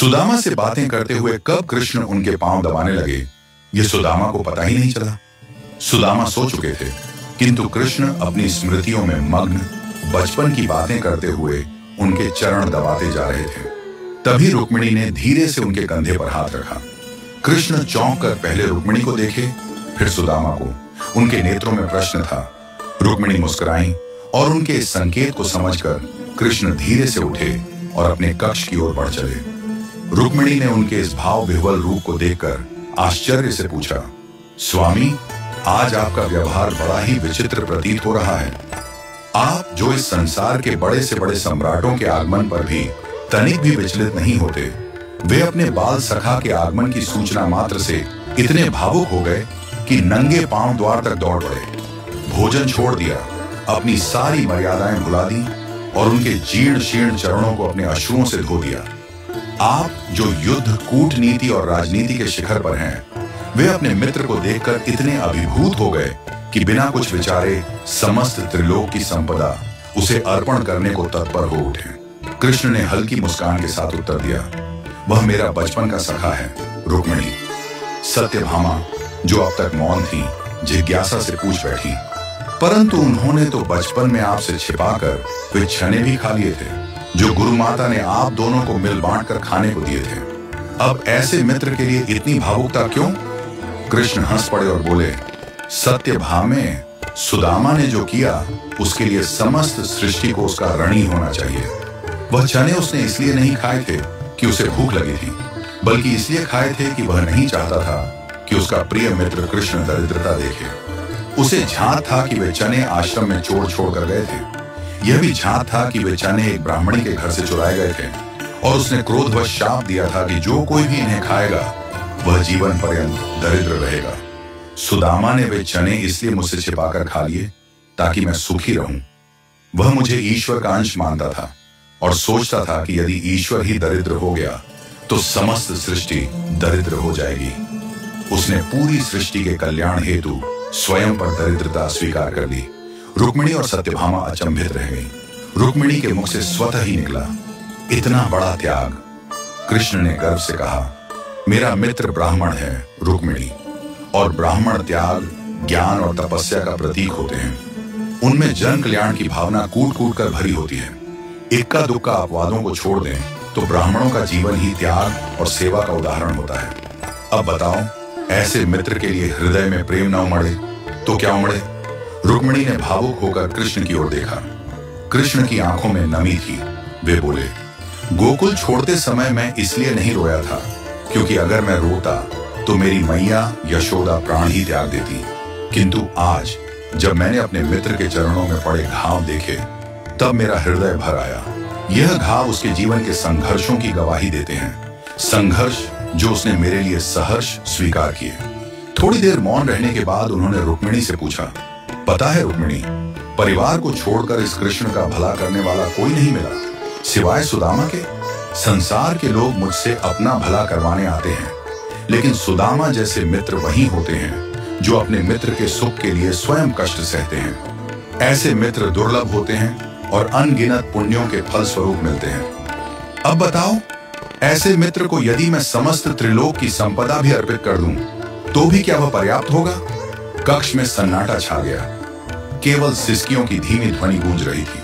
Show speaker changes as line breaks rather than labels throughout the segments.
सुदामा से बातें करते हुए कब कृष्ण उनके पांव दबाने लगे, ये सुदामा को पता ही नहीं चला। सुदामा सो चुके थे, किंतु कृष्ण अपनी स्मृतियों में मग्न बचपन की बातें करते हुए उनके चरण दबाते जा रहे थे। तभी रुक्मिणी ने धीरे से उनके कंधे पर हाथ रखा। कृष्ण चौंक कर पहले रुक्मिणी को देखे, फिर सुदामा को। उनके नेत्रों में प्रश्न था। रुक्मिणी मुस्कुराई और उनके इस संकेत को समझकर कृष्ण धीरे से उठे और अपने कक्ष की ओर बढ़ चले। रुक्मिणी ने उनके इस भाव विह्वल रूप को देखकर आश्चर्य से पूछा, स्वामी, आज आपका व्यवहार बड़ा ही विचित्र प्रतीत हो रहा है। आप जो इस संसार के बड़े से बड़े सम्राटों के आगमन पर भी तनिक भी विचलित नहीं होते, वे अपने बाल सखा के आगमन की सूचना मात्र से इतने भावुक हो गए कि नंगे पांव द्वार तक दौड़ पड़े। भोजन छोड़ दिया, अपनी सारी मर्यादाएं भुला दी और उनके जीर्ण शीर्ण चरणों को अपने अश्रुओं से धो दिया। आप जो युद्ध, कूटनीति और राजनीति के शिखर पर हैं, वे अपने मित्र को देखकर इतने अभिभूत हो गए कि बिना कुछ विचारे समस्त त्रिलोक की संपदा उसे अर्पण करने को तत्पर हो उठे। कृष्ण ने हल्की मुस्कान के साथ उत्तर दिया, वह मेरा बचपन का सखा है रुक्मिणी। सत्यभामा, जो अब तक मौन थी, जिज्ञासा से पूछ बैठी, परंतु उन्होंने तो बचपन में आपसे छिपाकर वे छने भी खा लिए थे, जो गुरु माता ने आप दोनों को मिल बांट कर खाने को दिए थे। अब ऐसे मित्र के लिए इतनी भावुकता क्यों? कृष्ण हंस पड़े और बोले, सत्यभामे, सुदामा ने जो किया उसके लिए समस्त सृष्टि को उसका ऋणी होना चाहिए। वह चने उसने इसलिए नहीं खाए थे कि उसे भूख लगी थी, बल्कि इसलिए खाए थे कि वह नहीं चाहता था कि उसका प्रिय मित्र कृष्ण दरिद्रता देखे। उसे झांत था कि वे चने आश्रम में छोड़ कर गए थे। यह भी झांत था कि वे चने एक ब्राह्मणी के घर से चुराए गए थे और उसने क्रोधवश शाप दिया था कि जो कोई भी इन्हें खाएगा वह जीवन पर्यंत दरिद्र रहेगा। सुदामा ने वे चने इसलिए मुझसे छिपाकर खा लिए ताकि मैं सुखी रहूं। वह मुझे ईश्वर का अंश मानता था और सोचता था कि यदि ईश्वर ही दरिद्र हो गया तो समस्त सृष्टि दरिद्र हो जाएगी। उसने पूरी सृष्टि के कल्याण हेतु स्वयं पर दरिद्रता स्वीकार कर ली। रुक्मिणी और सत्यभामा अचंभित रह गई। रुक्मिणी के मुख से स्वतः ही निकला, इतना बड़ा त्याग। कृष्ण ने गर्व से कहा, मेरा मित्र ब्राह्मण है रुक्मिणी, और ब्राह्मण त्याग, ज्ञान और तपस्या का प्रतीक होते हैं। उनमें जन कल्याण की भावना कूट कूट कर भरी होती है। इक्का दुक्का अपवादों को छोड़ दें तो ब्राह्मणों का जीवन ही त्याग और सेवा का उदाहरण होता है। अब बताओ, ऐसे मित्र के लिए हृदय में प्रेम न उमड़े तो क्या उमड़े? रुक्मिणी ने भावुक होकर कृष्ण की ओर देखा। कृष्ण की आंखों में नमी थी। वे बोले, गोकुल छोड़ते समय मैं इसलिए नहीं रोया था क्योंकि अगर मैं रोता तो मेरी मैया यशोदा प्राण ही त्याग देती, किंतु आज जब मैंने अपने मित्र के चरणों में पड़े घाव देखे तब मेरा हृदय भर आया। यह घाव उसके जीवन के संघर्षों की गवाही देते हैं, संघर्ष जो उसने मेरे लिए सहर्ष स्वीकार किए। थोड़ी देर मौन रहने के बाद उन्होंने रुक्मिणी से पूछा, पता है रुक्मिणी, परिवार को छोड़कर इस कृष्ण का भला करने वाला कोई नहीं मिला सिवाय सुदामा के। संसार के लोग मुझसे अपना भला करवाने आते हैं, लेकिन सुदामा जैसे मित्र वही होते हैं जो अपने मित्र के सुख के लिए स्वयं कष्ट सहते हैं। ऐसे मित्र दुर्लभ होते हैं और अनगिनत पुण्यों के फल स्वरूप मिलते हैं। अब बताओ, ऐसे मित्र को यदि मैं समस्त त्रिलोक की संपदा भी अर्पित कर दूं तो भी क्या वह पर्याप्त होगा? कक्ष में सन्नाटा छा गया। केवल सिसकियों की धीमी ध्वनि गूंज रही थी।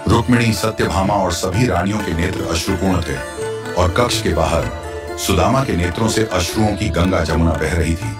रुक्मिणी, सत्यभामा और सभी रानियों के नेत्र अश्रुपूर्ण थे और कक्ष के बाहर सुदामा के नेत्रों से अश्रुओं की गंगा जमुना बह रही थी।